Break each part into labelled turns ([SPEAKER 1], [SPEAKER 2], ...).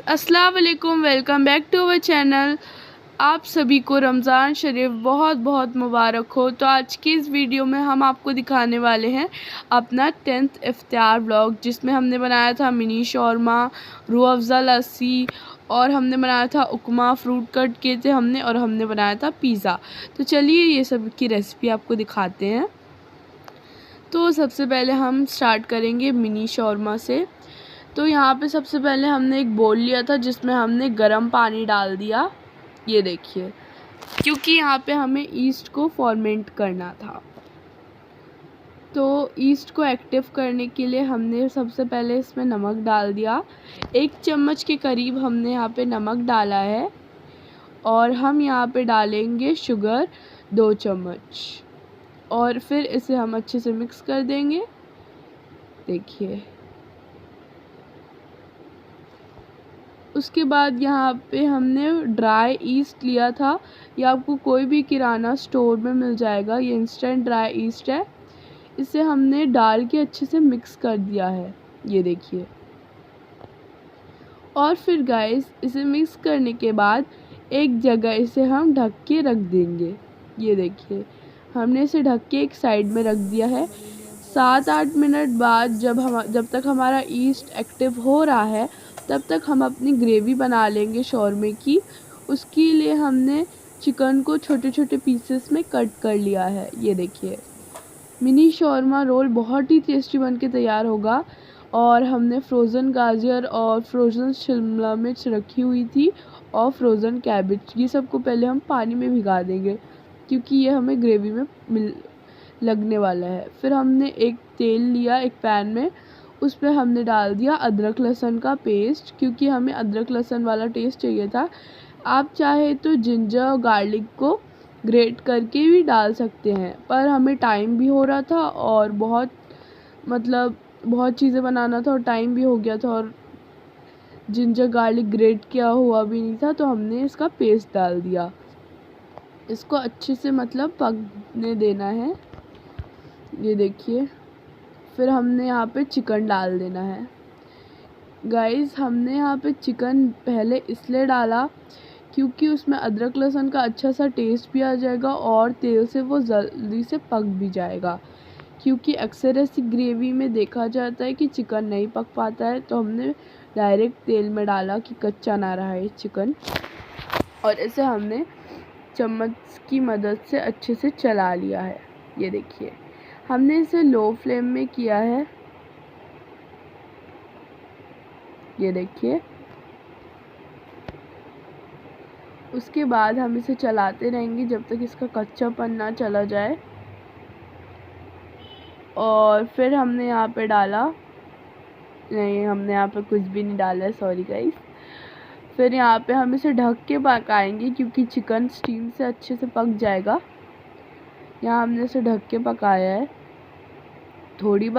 [SPEAKER 1] अस्सलाम वालेकुम, welcome back to our channel. आप सभी को रमज़ान शरीफ बहुत बहुत मुबारक हो। तो आज की इस वीडियो में हम आपको दिखाने वाले हैं अपना 10th इफ्तार व्लॉग, जिसमें हमने बनाया था मिनी शौरमा, रूह अफ़ज़ा लस्सी, और हमने बनाया था उपमा, फ्रूट कट किए थे हमने, और हमने बनाया था पिज़्ज़ा। तो चलिए ये सब की रेसिपी आपको दिखाते हैं। तो सबसे पहले हम स्टार्ट करेंगे मिनी शौरमा से। तो यहाँ पे सबसे पहले हमने एक बोल लिया था जिसमें हमने गर्म पानी डाल दिया, ये देखिए, क्योंकि यहाँ पे हमें ईस्ट को फॉर्मेंट करना था। तो ईस्ट को एक्टिव करने के लिए हमने सबसे पहले इसमें नमक डाल दिया। 1 चम्मच के करीब हमने यहाँ पे नमक डाला है, और हम यहाँ पे डालेंगे शुगर 2 चम्मच, और फिर इसे हम अच्छे से मिक्स कर देंगे। देखिए, उसके बाद यहाँ पे हमने ड्राई ईस्ट लिया था। ये आपको कोई भी किराना स्टोर में मिल जाएगा, ये इंस्टेंट ड्राई ईस्ट है। इसे हमने डाल के अच्छे से मिक्स कर दिया है, ये देखिए। और फिर गाइस, इसे मिक्स करने के बाद एक जगह इसे हम ढक के रख देंगे, ये देखिए। हमने इसे ढक के एक साइड में रख दिया है। 7-8 मिनट बाद जब तक हमारा ईस्ट एक्टिव हो रहा है, तब तक हम अपनी ग्रेवी बना लेंगे शौरमे की। उसके लिए हमने चिकन को छोटे छोटे पीसेस में कट कर लिया है, ये देखिए। मिनी शौरमा रोल बहुत ही टेस्टी बन के तैयार होगा। और हमने फ्रोज़न गाजर और फ्रोज़न शिमला मिर्च रखी हुई थी, और फ्रोज़न कैबेज, ये सबको पहले हम पानी में भिगा देंगे, क्योंकि ये हमें ग्रेवी में लगने वाला है। फिर हमने एक तेल लिया एक पैन में, उस पर हमने डाल दिया अदरक लहसुन का पेस्ट, क्योंकि हमें अदरक लहसुन वाला टेस्ट चाहिए था। आप चाहे तो जिंजर और गार्लिक को ग्रेट करके भी डाल सकते हैं, पर हमें टाइम भी हो रहा था और बहुत चीज़ें बनाना था, और टाइम भी हो गया था, और जिंजर गार्लिक ग्रेट किया हुआ भी नहीं था, तो हमने इसका पेस्ट डाल दिया। इसको अच्छे से पकने देना है, ये देखिए। फिर हमने यहाँ पे चिकन डाल देना है। गाइस, हमने यहाँ पे चिकन पहले इसलिए डाला क्योंकि उसमें अदरक लहसुन का अच्छा सा टेस्ट भी आ जाएगा, और तेल से वो जल्दी से पक भी जाएगा। क्योंकि अक्सर ऐसी ग्रेवी में देखा जाता है कि चिकन नहीं पक पाता है, तो हमने डायरेक्ट तेल में डाला कि कच्चा ना रहा है चिकन। और इसे हमने चम्मच की मदद से अच्छे से चला लिया है, ये देखिए। हमने इसे लो फ्लेम में किया है, ये देखिए। उसके बाद हम इसे चलाते रहेंगे जब तक इसका कच्चापन ना चला जाए। और फिर हमने यहाँ पे डाला, नहीं, हमने यहाँ पे कुछ भी नहीं डाला है, सॉरी गाइस। फिर यहाँ पे हम इसे ढक के पकाएंगे, क्योंकि चिकन स्टीम से अच्छे से पक जाएगा। यहाँ हमने इसे ढक के पकाया है। थोड़ी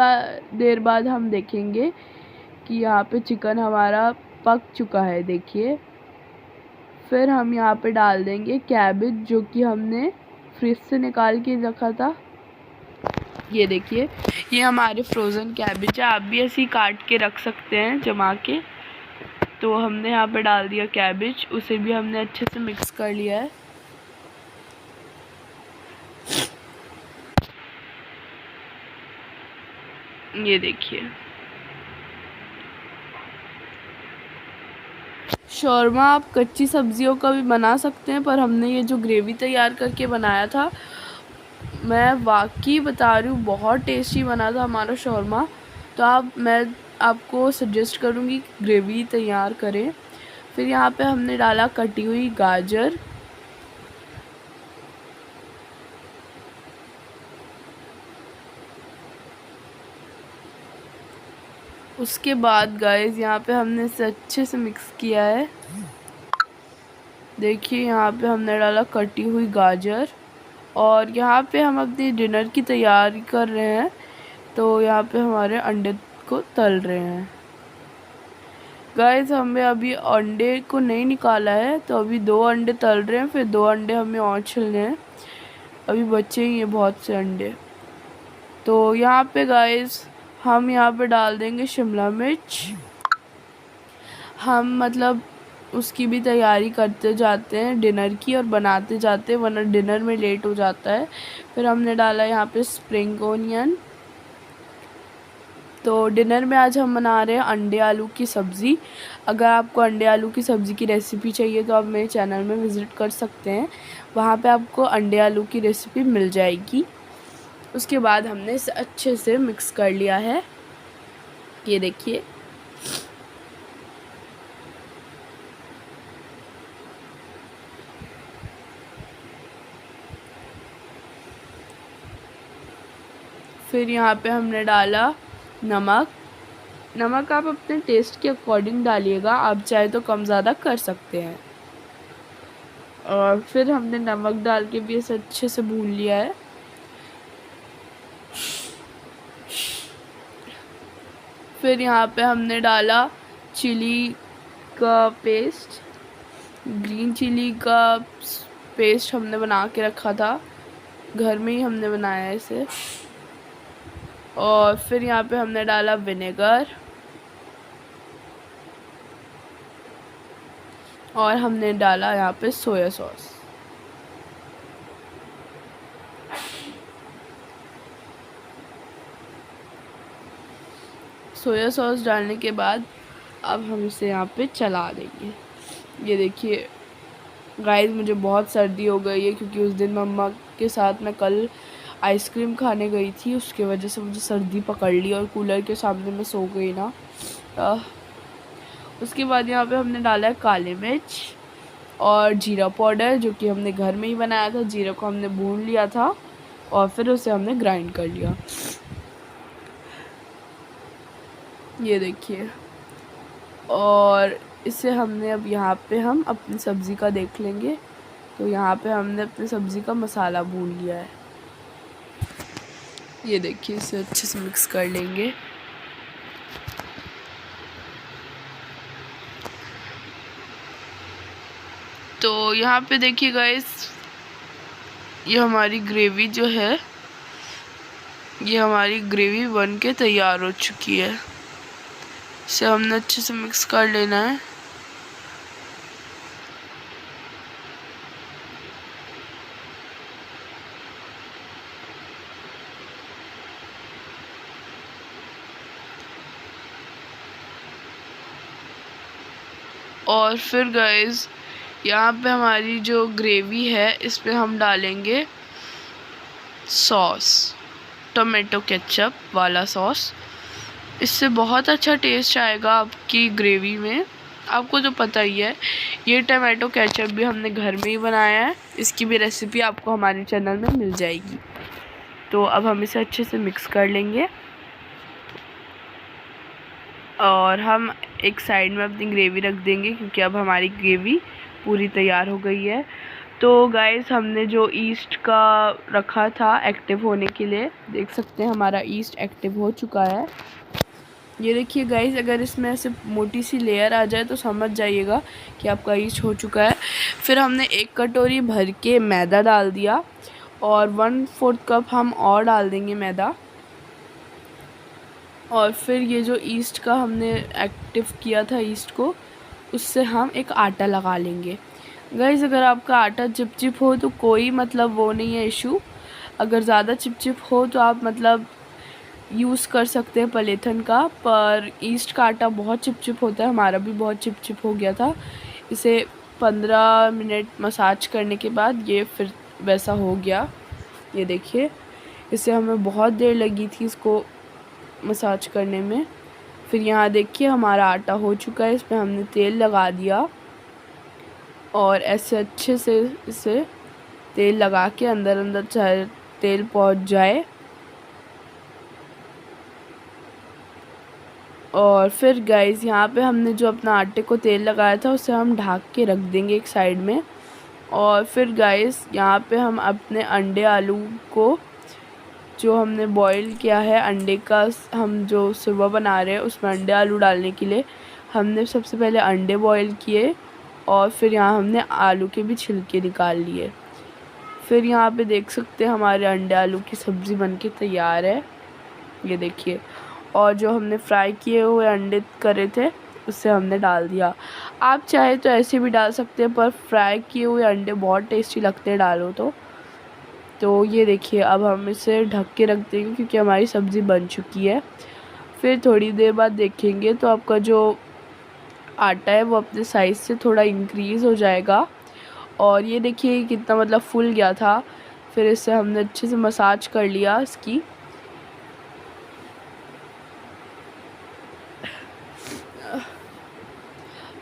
[SPEAKER 1] देर बाद हम देखेंगे कि यहाँ पे चिकन हमारा पक चुका है, देखिए। फिर हम यहाँ पे डाल देंगे कैबेज, जो कि हमने फ्रिज से निकाल के रखा था, ये देखिए। ये हमारे फ्रोज़न कैबेज है, आप भी ऐसे ही काट के रख सकते हैं जमा के। तो हमने यहाँ पे डाल दिया कैबेज, उसे भी हमने अच्छे से मिक्स कर लिया है। ये देखिए, शौरमा आप कच्ची सब्जियों का भी बना सकते हैं, पर हमने ये जो ग्रेवी तैयार करके बनाया था, मैं वाकई बता रही हूँ, बहुत टेस्टी बना था हमारा शौरमा। तो मैं आपको सजेस्ट करूँगी ग्रेवी तैयार करें। फिर यहाँ पे हमने डाला कटी हुई गाजर, उसके बाद गाइस यहाँ पे हमने इसे अच्छे से मिक्स किया है। देखिए, यहाँ पे हमने डाला कटी हुई गाजर, और यहाँ पे हम अपनी डिनर की तैयारी कर रहे हैं। तो यहाँ पे हमारे अंडे को तल रहे हैं। गाइस, हमें अभी अंडे को नहीं निकाला है, तो अभी 2 अंडे तल रहे हैं, फिर 2 अंडे हमें और छिलने हैं, अभी बचे ही हैं बहुत से अंडे। तो यहाँ पे गाइस हम यहाँ पे डाल देंगे शिमला मिर्च। हम मतलब उसकी भी तैयारी करते जाते हैं डिनर की और बनाते जाते हैं, वरना डिनर में लेट हो जाता है। फिर हमने डाला यहाँ पे स्प्रिंग ओनियन। तो डिनर में आज हम बना रहे हैं अंडे आलू की सब्ज़ी। अगर आपको अंडे आलू की सब्ज़ी की रेसिपी चाहिए तो आप मेरे चैनल में विज़िट कर सकते हैं, वहाँ पे आपको अंडे आलू की रेसिपी मिल जाएगी। उसके बाद हमने इसे अच्छे से मिक्स कर लिया है, ये देखिए। फिर यहाँ पे हमने डाला नमक। नमक आप अपने टेस्ट के अकॉर्डिंग डालिएगा, आप चाहे तो कम ज़्यादा कर सकते हैं। और फिर हमने नमक डाल के भी इसे अच्छे से भून लिया है। फिर यहाँ पे हमने डाला चिली का पेस्ट, ग्रीन चिली का पेस्ट हमने बना के रखा था, घर में ही हमने बनाया है इसे। और फिर यहाँ पे हमने डाला विनेगर और हमने डाला यहाँ पे सोया सॉस। सोया सॉस डालने के बाद अब हम इसे यहाँ पे चला देंगे। ये देखिए गाइस, मुझे बहुत सर्दी हो गई है क्योंकि उस दिन मम्मा के साथ मैं कल आइसक्रीम खाने गई थी, उसके वजह से मुझे सर्दी पकड़ ली और कूलर के सामने मैं सो गई ना। उसके बाद यहाँ पे हमने डाला है काली मिर्च और जीरा पाउडर, जो कि हमने घर में ही बनाया था। जीरा को हमने भून लिया था और फिर उसे हमने ग्राइंड कर लिया, ये देखिए। और इसे हमने अब यहाँ पे हम अपनी सब्ज़ी का देख लेंगे। तो यहाँ पे हमने अपनी सब्ज़ी का मसाला भून लिया है, ये देखिए। इसे अच्छे से मिक्स कर लेंगे। तो यहाँ पे देखिए गाइस, ये हमारी ग्रेवी जो है, ये हमारी ग्रेवी बन के तैयार हो चुकी है। इसे हमने अच्छे से मिक्स कर लेना है। और फिर गाइस यहाँ पे हमारी जो ग्रेवी है इस पे हम डालेंगे सॉस, टोमेटो केचप वाला सॉस। इससे बहुत अच्छा टेस्ट आएगा आपकी ग्रेवी में। आपको तो पता ही है, ये टोमेटो केचप भी हमने घर में ही बनाया है, इसकी भी रेसिपी आपको हमारे चैनल में मिल जाएगी। तो अब हम इसे अच्छे से मिक्स कर लेंगे और हम एक साइड में अपनी ग्रेवी रख देंगे, क्योंकि अब हमारी ग्रेवी पूरी तैयार हो गई है। तो गाइस, हमने जो ईस्ट का रखा था एक्टिव होने के लिए, देख सकते हैं हमारा ईस्ट एक्टिव हो चुका है। ये देखिए गाइस, अगर इसमें ऐसे मोटी सी लेयर आ जाए तो समझ जाइएगा कि आपका ईस्ट हो चुका है। फिर हमने 1 कटोरी भर के मैदा डाल दिया और 1/4 कप हम और डाल देंगे मैदा। और फिर ये जो ईस्ट का हमने एक्टिव किया था ईस्ट को, उससे हम एक आटा लगा लेंगे। गाइस, अगर आपका आटा चिपचिप हो तो कोई मतलब वो नहीं है इशू। अगर ज़्यादा चिपचिप हो तो आप मतलब यूज़ कर सकते हैं पलेथन का, पर ईस्ट का आटा बहुत चिपचिप होता है। हमारा भी बहुत चिपचिप हो गया था। इसे 15 मिनट मसाज करने के बाद ये फिर वैसा हो गया, ये देखिए। इसे हमें बहुत देर लगी थी इसको मसाज करने में। फिर यहाँ देखिए हमारा आटा हो चुका है, इसमें हमने तेल लगा दिया और ऐसे अच्छे से इसे तेल लगा के अंदर अंदर चाहे तेल पहुँच जाए। और फिर गाइस, यहाँ पे हमने जो अपना आटे को तेल लगाया था उसे हम ढक के रख देंगे एक साइड में। और फिर गाइस, यहाँ पे हम अपने अंडे आलू को जो हमने बॉईल किया है, अंडे का हम जो सुबह बना रहे हैं उसमें अंडे आलू डालने के लिए हमने सबसे पहले अंडे बॉईल किए और फिर यहाँ हमने आलू के भी छिलके निकाल लिए। फिर यहाँ पे देख सकते हैं हमारे अंडे आलू की सब्ज़ी बनके तैयार है, ये देखिए। और जो हमने फ्राई किए हुए अंडे करे थे उससे हमने डाल दिया। आप चाहे तो ऐसे भी डाल सकते हैं, पर फ्राई किए हुए अंडे बहुत टेस्टी लगते हैं डालो तो ये देखिए, अब हम इसे ढक के रख देंगे क्योंकि हमारी सब्ज़ी बन चुकी है। फिर थोड़ी देर बाद देखेंगे तो आपका जो आटा है वो अपने साइज़ से थोड़ा इंक्रीज़ हो जाएगा। और ये देखिए कितना मतलब फूल गया था। फिर इससे हमने अच्छे से मसाज कर लिया इसकी।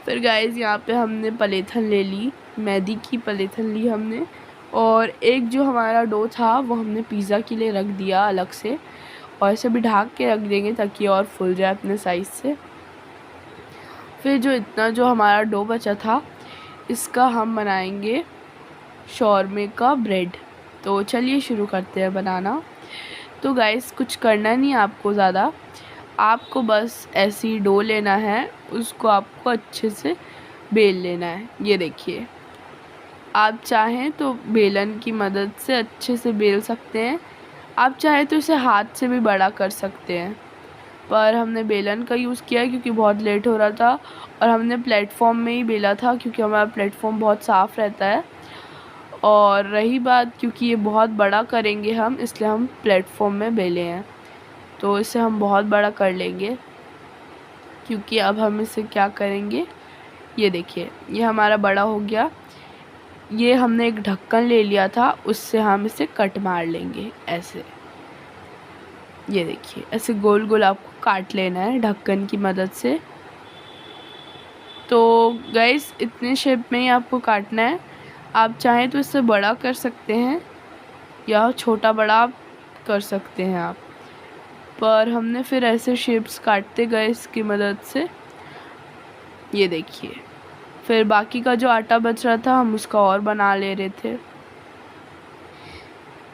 [SPEAKER 1] फिर गाइस यहाँ पे हमने पलेथन ले ली, मैदी की पलेथन ली हमने, और एक जो हमारा डो था वो हमने पिज़्ज़ा के लिए रख दिया अलग से, और इसे भी ढक के रख देंगे ताकि और फूल जाए अपने साइज़ से। फिर जो इतना जो हमारा डो बचा था इसका हम बनाएंगे शॉर्मे का ब्रेड। तो चलिए शुरू करते हैं बनाना। तो गाइस कुछ करना नहीं आपको ज़्यादा, आपको बस ऐसी डो लेना है, उसको आपको अच्छे से बेल लेना है। ये देखिए, आप चाहें तो बेलन की मदद से अच्छे से बेल सकते हैं, आप चाहें तो इसे हाथ से भी बड़ा कर सकते हैं, पर हमने बेलन का यूज़ किया है क्योंकि बहुत लेट हो रहा था, और हमने प्लेटफॉर्म में ही बेला था क्योंकि हमारा प्लेटफॉर्म बहुत साफ़ रहता है। और रही बात, क्योंकि ये बहुत बड़ा करेंगे हम, इसलिए हम प्लेटफॉर्म में बेले हैं, तो इसे हम बहुत बड़ा कर लेंगे। क्योंकि अब हम इसे क्या करेंगे, ये देखिए ये हमारा बड़ा हो गया। ये हमने एक ढक्कन ले लिया था, उससे हम इसे कट मार लेंगे ऐसे। ये देखिए ऐसे गोल गोल आपको काट लेना है ढक्कन की मदद से। तो गाइस इतने शेप में ही आपको काटना है, आप चाहें तो इससे बड़ा कर सकते हैं या छोटा बड़ा कर सकते हैं आप, पर हमने फिर ऐसे शेप्स काटते गए इसकी मदद से। ये देखिए, फिर बाकी का जो आटा बच रहा था हम उसका और बना ले रहे थे।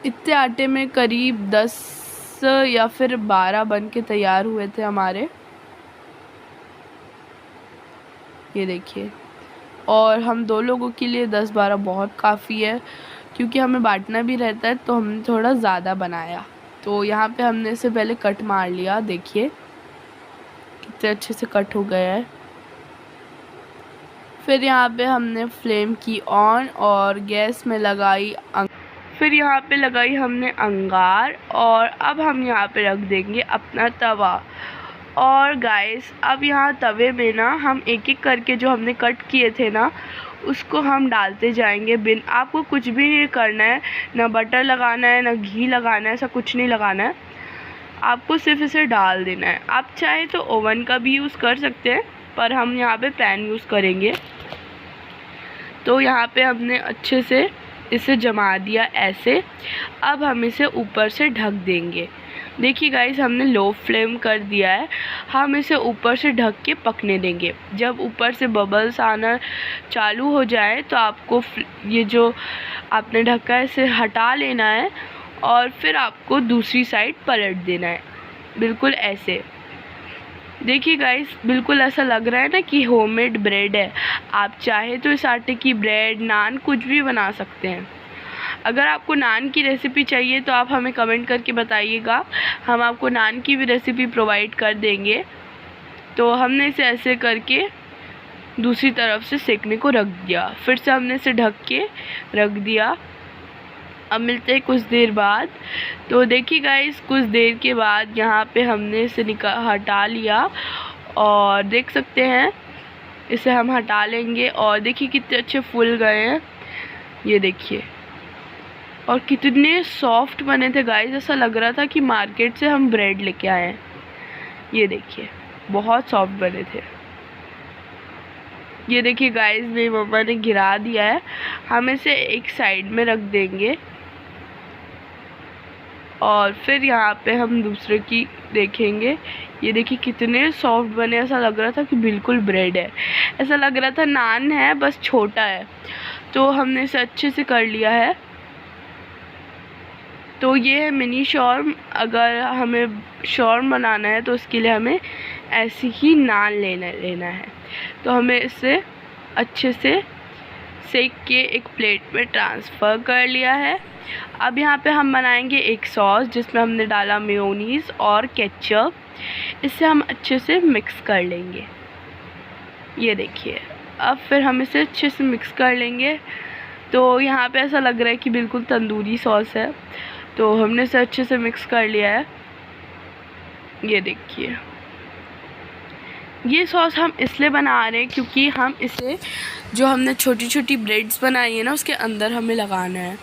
[SPEAKER 1] इतने आटे में करीब 10 या फिर 12 बन के तैयार हुए थे हमारे। ये देखिए, और हम 2 लोगों के लिए 10-12 बहुत काफ़ी है, क्योंकि हमें बांटना भी रहता है तो हमने थोड़ा ज़्यादा बनाया। तो यहाँ पे हमने इसे पहले कट मार लिया, देखिए कितने अच्छे से कट हो गया है। फिर यहाँ पे हमने फ्लेम की ऑन और गैस में लगाई फिर यहाँ पे लगाई हमने अंगार, और अब हम यहाँ पे रख देंगे अपना तवा। और गाइस अब यहाँ तवे में ना हम एक एक करके जो हमने कट किए थे ना उसको हम डालते जाएंगे। आपको कुछ भी नहीं करना है, ना बटर लगाना है ना घी लगाना है, ऐसा कुछ नहीं लगाना है, आपको सिर्फ इसे डाल देना है। आप चाहे तो ओवन का भी यूज़ कर सकते हैं, पर हम यहाँ पे पैन यूज़ करेंगे। तो यहाँ पे हमने अच्छे से इसे जमा दिया ऐसे। अब हम इसे ऊपर से ढक देंगे। देखिए गाइस हमने लो फ्लेम कर दिया है, हम इसे ऊपर से ढक के पकने देंगे। जब ऊपर से बबल्स आना चालू हो जाए तो आपको ये जो आपने ढका है इसे हटा लेना है, और फिर आपको दूसरी साइड पलट देना है, बिल्कुल ऐसे। देखिए गाइस बिल्कुल ऐसा लग रहा है ना कि होममेड ब्रेड है। आप चाहे तो इस आटे की ब्रेड, नान कुछ भी बना सकते हैं। अगर आपको नान की रेसिपी चाहिए तो आप हमें कमेंट करके बताइएगा, हम आपको नान की भी रेसिपी प्रोवाइड कर देंगे। तो हमने इसे ऐसे करके दूसरी तरफ से सेकने को रख दिया, फिर से हमने इसे ढक के रख दिया। अब मिलते हैं कुछ देर बाद। तो देखिए गाइस कुछ देर के बाद यहाँ पे हमने इसे हटा लिया, और देख सकते हैं इसे हम हटा लेंगे, और देखिए कितने अच्छे फूल गए हैं। ये देखिए, और कितने सॉफ्ट बने थे गाइस, ऐसा लग रहा था कि मार्केट से हम ब्रेड लेके आए हैं। ये देखिए बहुत सॉफ्ट बने थे। ये देखिए गाइस मेरी मम्मा ने गिरा दिया है, हम इसे एक साइड में रख देंगे, और फिर यहाँ पे हम दूसरे की देखेंगे। ये देखिए कितने सॉफ्ट बने, ऐसा लग रहा था कि बिल्कुल ब्रेड है, ऐसा लग रहा था नान है बस छोटा है। तो हमने इसे अच्छे से कर लिया है। तो ये है मिनी शॉर्म। अगर हमें शॉर्म बनाना है तो उसके लिए हमें ऐसी ही नान लेना है। तो हमें इसे अच्छे से सेक के एक प्लेट में ट्रांसफ़र कर लिया है। अब यहाँ पे हम बनाएंगे एक सॉस जिसमें हमने डाला मेयोनीज़ और केचप। इसे हम अच्छे से मिक्स कर लेंगे। ये देखिए। अब फिर हम इसे अच्छे से मिक्स कर लेंगे। तो यहाँ पे ऐसा लग रहा है कि बिल्कुल तंदूरी सॉस है। तो हमने इसे अच्छे से मिक्स कर लिया है। ये देखिए, ये सॉस हम इसलिए बना रहे हैं क्योंकि हम इसे जो हमने छोटी छोटी ब्रेड्स बनाई है ना उसके अंदर हमें लगाना है।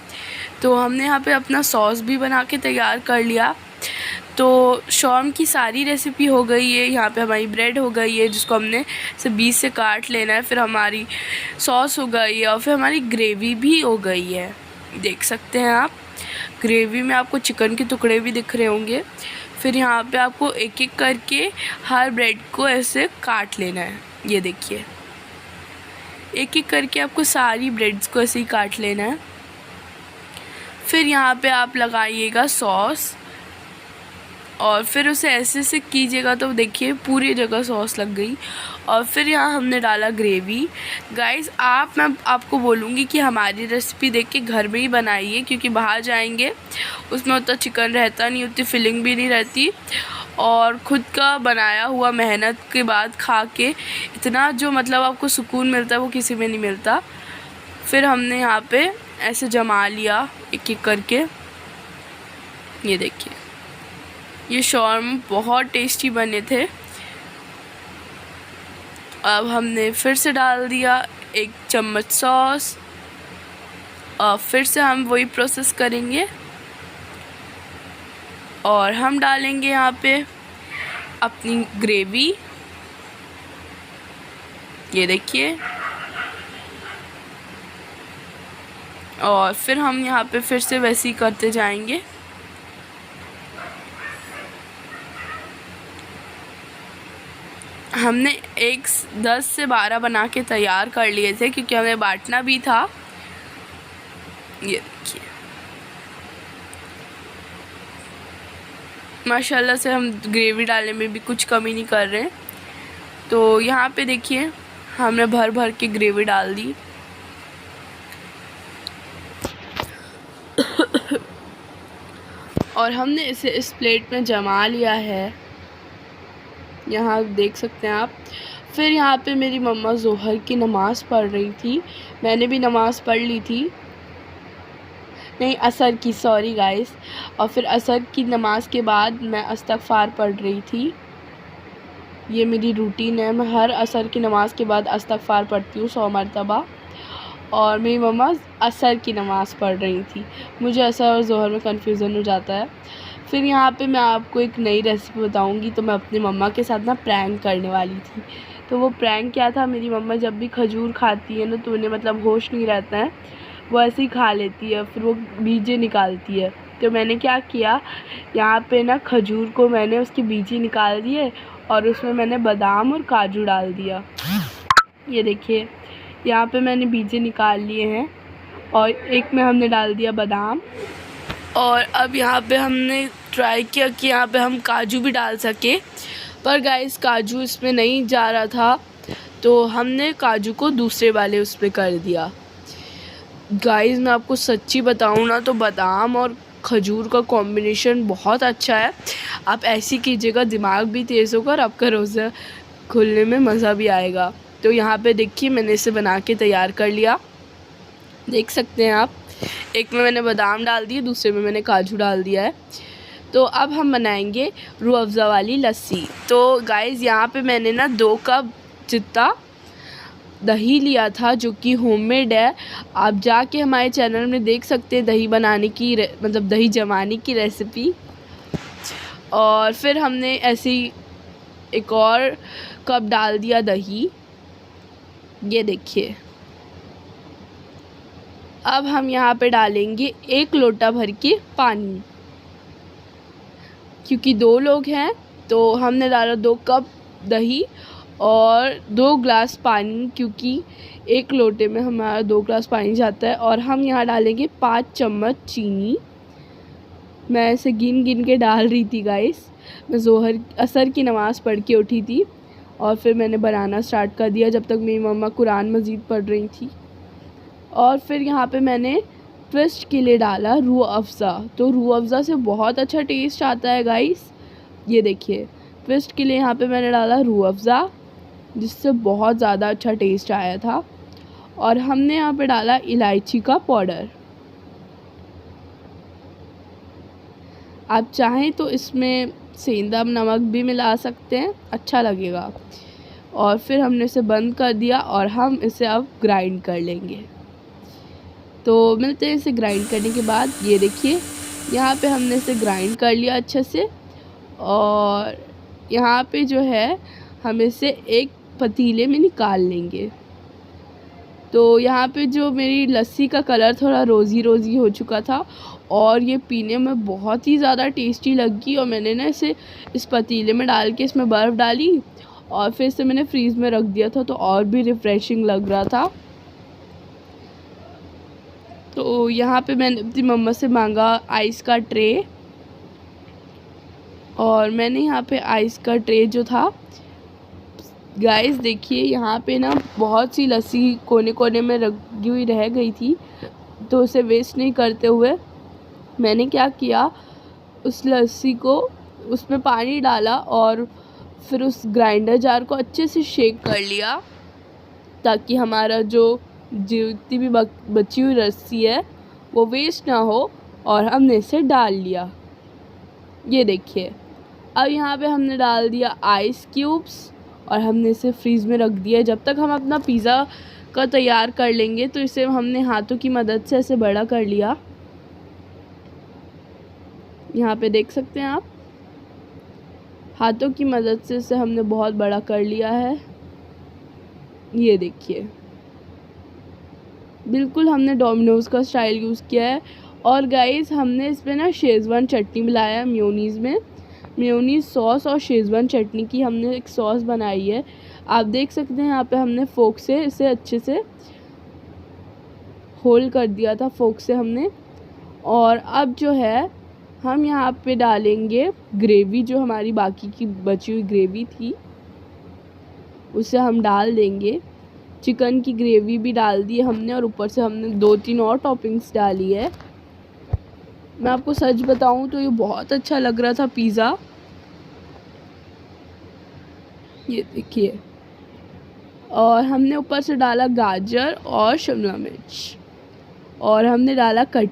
[SPEAKER 1] तो हमने यहाँ पे अपना सॉस भी बना के तैयार कर लिया। तो शॉर्म की सारी रेसिपी हो गई है। यहाँ पे हमारी ब्रेड हो गई है जिसको हमने से बीच से काट लेना है। फिर हमारी सॉस हो गई है और फिर हमारी ग्रेवी भी हो गई है। देख सकते हैं आप, ग्रेवी में आपको चिकन के टुकड़े भी दिख रहे होंगे। फिर यहाँ पे आपको एक एक करके हर ब्रेड को ऐसे काट लेना है। ये देखिए, एक एक करके आपको सारी ब्रेड्स को ऐसे ही काट लेना है। फिर यहाँ पे आप लगाइएगा सॉस और फिर उसे ऐसे से कीजिएगा तो देखिए पूरी जगह सॉस लग गई। और फिर यहाँ हमने डाला ग्रेवी। गाइस, मैं आपको बोलूँगी कि हमारी रेसिपी देख के घर में ही बनाइए, क्योंकि बाहर जाएंगे उसमें उतना चिकन रहता नहीं, उतनी फिलिंग भी नहीं रहती। और ख़ुद का बनाया हुआ मेहनत के बाद खा के इतना जो मतलब आपको सुकून मिलता है वो किसी में नहीं मिलता। फिर हमने यहाँ पे ऐसे जमा लिया एक एक करके। ये देखिए, ये शॉर्म बहुत टेस्टी बने थे। अब हमने फिर से डाल दिया 1 चम्मच सॉस और फिर से हम वही प्रोसेस करेंगे। और हम डालेंगे यहाँ पे अपनी ग्रेवी। ये देखिए, और फिर हम यहाँ पे फिर से वैसे ही करते जाएंगे। हमने 10 से 12 बना के तैयार कर लिए थे क्योंकि हमें बांटना भी था। ये देखिए, माशाल्लाह से हम ग्रेवी डालने में भी कुछ कमी नहीं कर रहे हैं। तो यहाँ पे देखिए हमने भर भर के ग्रेवी डाल दी। और हमने इसे इस प्लेट में जमा लिया है, यहाँ देख सकते हैं आप। फिर यहाँ पे मेरी मम्मा ज़ोहर की नमाज़ पढ़ रही थी, मैंने भी नमाज़ पढ़ ली थी, नहीं असर की, सॉरी गाइस। और फिर असर की नमाज़ के बाद मैं इस्तग़फ़ार पढ़ रही थी। ये मेरी रूटीन है, मैं हर असर की नमाज़ के बाद इस्तग़फ़ार पढ़ती हूँ 100 मरतबा। और मेरी मम्मा असर की नमाज़ पढ़ रही थी, मुझे असर और ज़ोहर में कन्फ्यूज़न हो जाता है। फिर यहाँ पे मैं आपको एक नई रेसिपी बताऊँगी। तो मैं अपनी मम्मा के साथ ना प्रैंक करने वाली थी। तो वो प्रैंक क्या था, मेरी मम्मा जब भी खजूर खाती है ना तो उन्हें मतलब होश नहीं रहता है, वो ऐसे ही खा लेती है, फिर वो बीजे निकालती है। तो मैंने क्या किया, यहाँ पे ना खजूर को मैंने उसके बीजे निकाल दिए और उसमें मैंने बादाम और काजू डाल दिया। ये देखिए, यहाँ पे मैंने बीजे निकाल लिए हैं और एक में हमने डाल दिया बादाम। और अब यहाँ पे हमने ट्राई किया कि यहाँ पे हम काजू भी डाल सके, पर गाइस काजू इसमें नहीं जा रहा था, तो हमने काजू को दूसरे वाले उस पर कर दिया। गाइस मैं आपको सच्ची बताऊँ ना तो बादाम और खजूर का कॉम्बिनेशन बहुत अच्छा है। आप ऐसी कीजिएगा, दिमाग भी तेज़ होगा और आपका रोज़ा खुलने में मज़ा भी आएगा। तो यहाँ पे देखिए मैंने इसे बना के तैयार कर लिया, देख सकते हैं आप। एक में मैंने बादाम डाल दिए, दूसरे में मैंने काजू डाल दिया है। तो अब हम बनाएंगे रूह अफ़ज़ा वाली लस्सी। तो गाइस यहाँ पे मैंने ना 2 कप जितना दही लिया था जो कि होममेड है। आप जाके हमारे चैनल में देख सकते हैं दही बनाने की मतलब दही जमाने की रेसिपी। और फिर हमने ऐसे ही एक और कप डाल दिया दही। ये देखिए, अब हम यहाँ पे डालेंगे 1 लोटा भर के पानी, क्योंकि 2 लोग हैं तो हमने डाला 2 कप दही और 2 ग्लास पानी, क्योंकि 1 लोटे में हमारा 2 ग्लास पानी जाता है। और हम यहाँ डालेंगे 5 चम्मच चीनी। मैं ऐसे गिन गिन के डाल रही थी गाइस, मैं असर की नमाज़ पढ़ के उठी थी और फिर मैंने बनाना स्टार्ट कर दिया जब तक मेरी मम्मा कुरान मजीद पढ़ रही थी। और फिर यहाँ पे मैंने ट्विस्ट के लिए डाला रूह अफ़ज़ा। तो रूह अफ़ज़ा से बहुत अच्छा टेस्ट आता है गाइस। ये देखिए, ट्विस्ट के लिए यहाँ पे मैंने डाला रूह अफ़ज़ा। जिससे बहुत ज़्यादा अच्छा टेस्ट आया था। और हमने यहाँ पे डाला इलायची का पाउडर। आप चाहें तो इसमें सेंधा नमक भी मिला सकते हैं, अच्छा लगेगा। और फिर हमने इसे बंद कर दिया और हम इसे अब ग्राइंड कर लेंगे। तो मिलते हैं इसे ग्राइंड करने के बाद। ये देखिए यहाँ पे हमने इसे ग्राइंड कर लिया अच्छे से। और यहाँ पे जो है हम इसे एक पतीले में निकाल लेंगे। तो यहाँ पे जो मेरी लस्सी का कलर थोड़ा रोज़ी रोज़ी हो चुका था और ये पीने में बहुत ही ज़्यादा टेस्टी लगी। और मैंने ना इसे इस पतीले में डाल के इसमें बर्फ़ डाली और फिर इसे मैंने फ्रीज़ में रख दिया था, तो और भी रिफ़्रेशिंग लग रहा था। तो यहाँ पे मैंने अपनी मम्मा से मांगा आइस का ट्रे, और मैंने यहाँ पे आइस का ट्रे जो था, गाइस देखिए यहाँ पे ना बहुत सी लस्सी कोने कोने में रखी हुई रह गई थी, तो उसे वेस्ट नहीं करते हुए मैंने क्या किया, उस लस्सी को उसमें पानी डाला और फिर उस ग्राइंडर जार को अच्छे से शेक कर लिया, ताकि हमारा जो जितनी भी बची हुई लस्सी है वो वेस्ट ना हो। और हमने इसे डाल लिया। ये देखिए अब यहाँ पे हमने डाल दिया आइस क्यूब्स और हमने इसे फ्रीज़ में रख दिया। जब तक हम अपना पिज़्ज़ा का तैयार कर लेंगे, तो इसे हमने हाथों की मदद से ऐसे बड़ा कर लिया। यहाँ पे देख सकते हैं आप, हाथों की मदद से इसे हमने बहुत बड़ा कर लिया है। ये देखिए बिल्कुल हमने डोमिनोज़ का स्टाइल यूज़ किया है। और गाइस हमने इसमें ना शेज़वान चटनी मिलाया मेयोनीज़ में। मेयोनीज़ सॉस और शेज़वान चटनी की हमने एक सॉस बनाई है। आप देख सकते हैं यहाँ पे हमने फोक से इसे अच्छे से होल कर दिया था, फोक से हमने। और अब जो है हम यहाँ पे डालेंगे ग्रेवी, जो हमारी बाकी की बची हुई ग्रेवी थी उसे हम डाल देंगे। चिकन की ग्रेवी भी डाल दी हमने और ऊपर से हमने 2-3 और टॉपिंग्स डाली है। मैं आपको सच बताऊं तो ये बहुत अच्छा लग रहा था पिज़्ज़ा। ये देखिए, और हमने ऊपर से डाला गाजर और शिमला मिर्च, और हमने डाला कट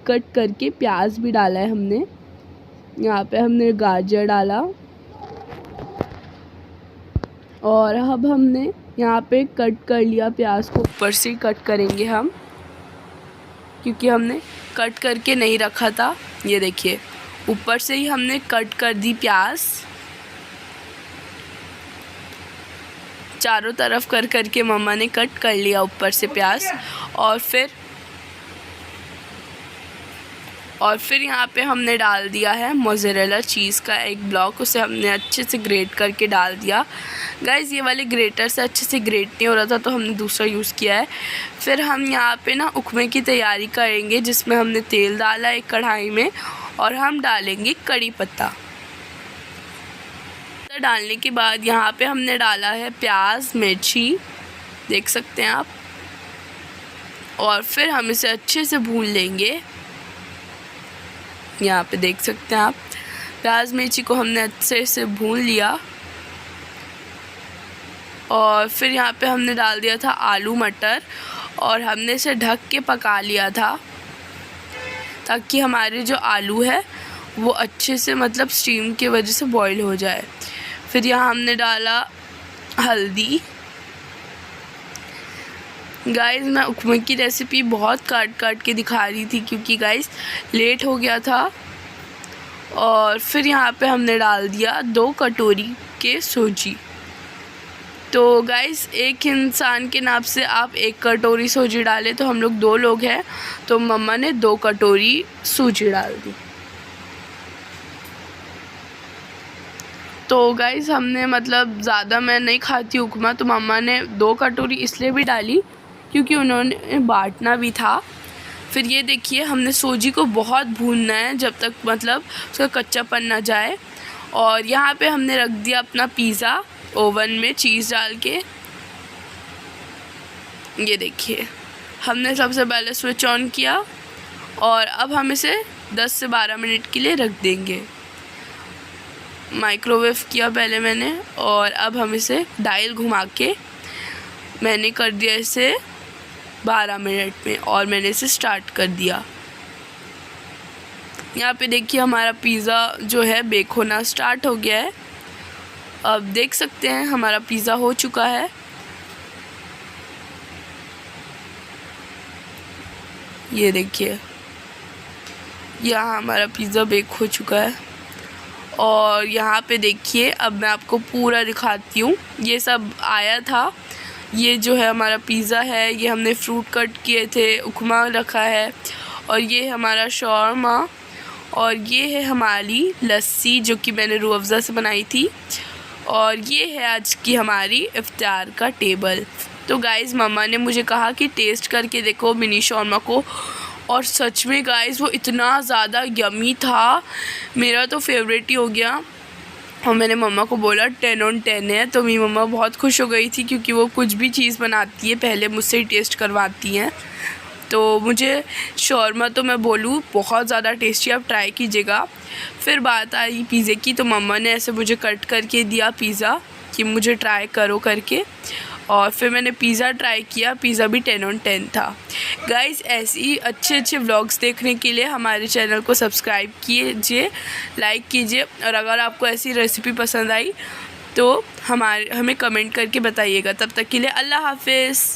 [SPEAKER 1] करके प्याज भी डाला है हमने। यहाँ पे हमने गाजर डाला और अब हमने यहाँ पे कट कर लिया प्याज को, ऊपर से कट करेंगे हम, क्योंकि हमने कट करके नहीं रखा था। ये देखिए ऊपर से ही हमने कट कर दी प्याज, चारों तरफ कर करके मम्मा ने कट कर लिया ऊपर से प्याज। और फिर यहाँ पे हमने डाल दिया है मोज़रेला चीज़ का एक ब्लॉक, उसे हमने अच्छे से ग्रेट करके डाल दिया। गाइज़ ये वाले ग्रेटर से अच्छे से ग्रेट नहीं हो रहा था, तो हमने दूसरा यूज़ किया है। फिर हम यहाँ पे ना उखमे की तैयारी करेंगे, जिसमें हमने तेल डाला एक कढ़ाई में और हम डालेंगे कड़ी पत्ता। डालने के बाद यहाँ पे हमने डाला है प्याज मिर्ची, देख सकते हैं आप, और फिर हम इसे अच्छे से भून लेंगे। यहाँ पे देख सकते हैं आप, प्याज मिर्ची को हमने अच्छे से भून लिया। और फिर यहाँ पे हमने डाल दिया था आलू मटर और हमने इसे ढक के पका लिया था, ताकि हमारे जो आलू है वो अच्छे से मतलब स्टीम की वजह से बॉईल हो जाए। फिर यहाँ हमने डाला हल्दी। गाइस मैं उपमा की रेसिपी बहुत काट के दिखा रही थी, क्योंकि गाइस लेट हो गया था। और फिर यहाँ पे हमने डाल दिया 2 कटोरी के सूजी। तो गाइस एक इंसान के नाप से आप 1 कटोरी सूजी डालें, तो हम लोग 2 लोग हैं, तो मम्मा ने 2 कटोरी सूजी डाल दी। तो गाइस हमने मतलब ज़्यादा मैं नहीं खाती उपमा, तो मम्मा ने 2 कटोरी इसलिए भी डाली क्योंकि उन्होंने बांटना भी था। फिर ये देखिए हमने सूजी को बहुत भूनना है जब तक मतलब उसका कच्चापन ना जाए। और यहाँ पे हमने रख दिया अपना पिज़्ज़ा ओवन में चीज़ डाल के। ये देखिए हमने सबसे पहले स्विच ऑन किया और अब हम इसे 10 से 12 मिनट के लिए रख देंगे। माइक्रोवेव किया पहले मैंने, और अब हम इसे डायल घुमा के मैंने कर दिया इसे 12 मिनट में, और मैंने इसे स्टार्ट कर दिया। यहाँ पे देखिए हमारा पिज़्ज़ा जो है बेक होना स्टार्ट हो गया है। अब देख सकते हैं हमारा पिज़्ज़ा हो चुका है। ये देखिए यहाँ हमारा पिज़्ज़ा बेक हो चुका है। और यहाँ पे देखिए अब मैं आपको पूरा दिखाती हूँ। ये सब आया था, ये जो है हमारा पिज़्ज़ा है, ये हमने फ्रूट कट किए थे, उपमा रखा है, और ये हमारा शौरमा, और ये है हमारी लस्सी जो कि मैंने रूह अफ़ज़ा से बनाई थी, और ये है आज की हमारी इफ्तार का टेबल। तो गाइज़ मम्मा ने मुझे कहा कि टेस्ट करके देखो मिनी शौरमा को, और सच में गाइज़ वो इतना ज़्यादा यम्मी था, मेरा तो फेवरेट ही हो गया। और मैंने मम्मा को बोला 10 on 10 है, तो मेरी मम्मा बहुत खुश हो गई थी, क्योंकि वो कुछ भी चीज़ बनाती है पहले मुझसे ही टेस्ट करवाती हैं। तो मुझे शौरमा तो मैं बोलूँ बहुत ज़्यादा टेस्टी, आप ट्राई कीजिएगा। फिर बात आई पिज़्ज़े की, तो मम्मा ने ऐसे मुझे कट करके दिया पिज़्ज़ा कि मुझे ट्राई करो करके, और फिर मैंने पिज़्ज़ा ट्राई किया। पिज़्ज़ा भी 10 on 10 था। गाइज़ ऐसी अच्छे व्लॉग्स देखने के लिए हमारे चैनल को सब्सक्राइब कीजिए, लाइक कीजिए, और अगर आपको ऐसी रेसिपी पसंद आई तो हमें कमेंट करके बताइएगा। तब तक के लिए अल्लाह हाफ़िज़।